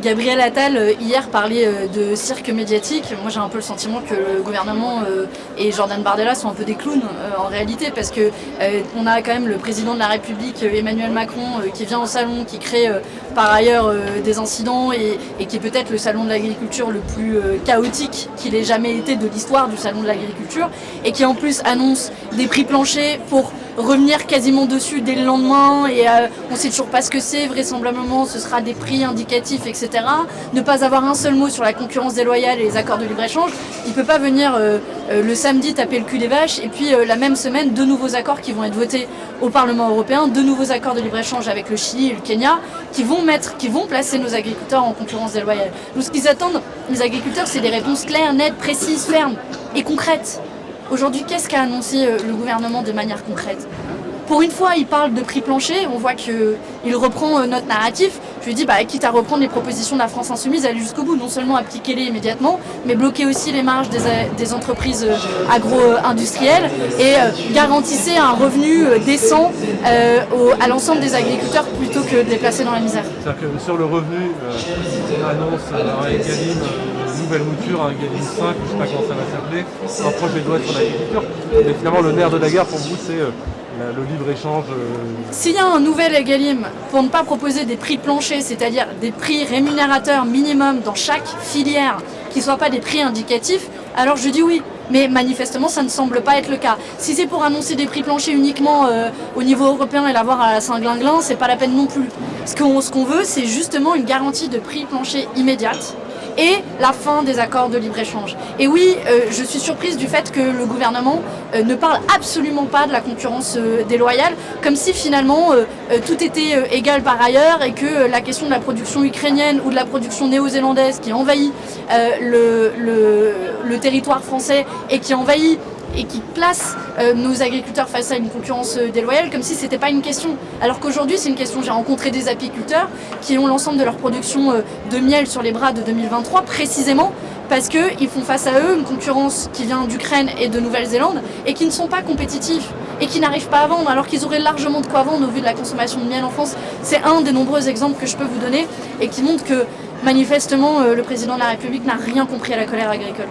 Gabriel Attal hier parlait de cirque médiatique. Moi j'ai un peu le sentiment que le gouvernement et Jordan Bardella sont un peu des clowns en réalité, parce que on a quand même le président de la République Emmanuel Macron qui vient au salon, qui crée par ailleurs des incidents et qui est peut-être le salon de l'agriculture le plus chaotique qu'il ait jamais été de l'histoire du salon de l'agriculture, et qui en plus annonce des prix planchers pour revenir quasiment dessus dès le lendemain, et on sait toujours pas ce que c'est, vraisemblablement ce sera des prix indicatifs, etc. Ne pas avoir un seul mot sur la concurrence déloyale et les accords de libre-échange. Il peut pas venir le samedi taper le cul des vaches et puis la même semaine deux nouveaux accords qui vont être votés au Parlement européen, deux nouveaux accords de libre-échange avec le Chili et le Kenya qui vont placer nos agriculteurs en concurrence déloyale. Donc ce qu'ils attendent, les agriculteurs, c'est des réponses claires, nettes, précises, fermes et concrètes. Aujourd'hui, qu'est-ce qu'a annoncé le gouvernement de manière concrète ? Pour une fois, il parle de prix plancher, on voit qu'il reprend notre narratif. Je lui dis, quitte à reprendre les propositions de la France Insoumise, aller jusqu'au bout, non seulement appliquez-les immédiatement, mais bloquez aussi les marges des entreprises agro-industrielles et garantissez un revenu décent à l'ensemble des agriculteurs plutôt que de les placer dans la misère. C'est-à-dire que sur le revenu, on annonce un Egalim, nouvelle mouture, un Egalim 5, je ne sais pas comment ça va s'appeler, un projet de loi sur l'agriculture. Mais finalement, le nerf de la guerre pour vous, c'est le libre-échange. S'il y a un nouvel Egalim pour ne pas proposer des prix planchers, c'est-à-dire des prix rémunérateurs minimum dans chaque filière, qui ne soient pas des prix indicatifs, alors je dis oui. Mais manifestement, ça ne semble pas être le cas. Si c'est pour annoncer des prix planchers uniquement au niveau européen et l'avoir à la Saint-Glinglin, c'est pas la peine non plus. Ce qu'on veut, c'est justement une garantie de prix plancher immédiate et la fin des accords de libre-échange. Et oui, je suis surprise du fait que le gouvernement ne parle absolument pas de la concurrence déloyale, comme si finalement tout était égal par ailleurs et que la question de la production ukrainienne ou de la production néo-zélandaise qui envahit le territoire français et qui envahit et qui place nos agriculteurs face à une concurrence déloyale, comme si c'était pas une question. Alors qu'aujourd'hui c'est une question. J'ai rencontré des apiculteurs qui ont l'ensemble de leur production de miel sur les bras de 2023, précisément parce qu'ils font face à eux une concurrence qui vient d'Ukraine et de Nouvelle-Zélande et qui ne sont pas compétitifs et qui n'arrivent pas à vendre alors qu'ils auraient largement de quoi vendre au vu de la consommation de miel en France. C'est un des nombreux exemples que je peux vous donner et qui montre que manifestement le président de la République n'a rien compris à la colère agricole.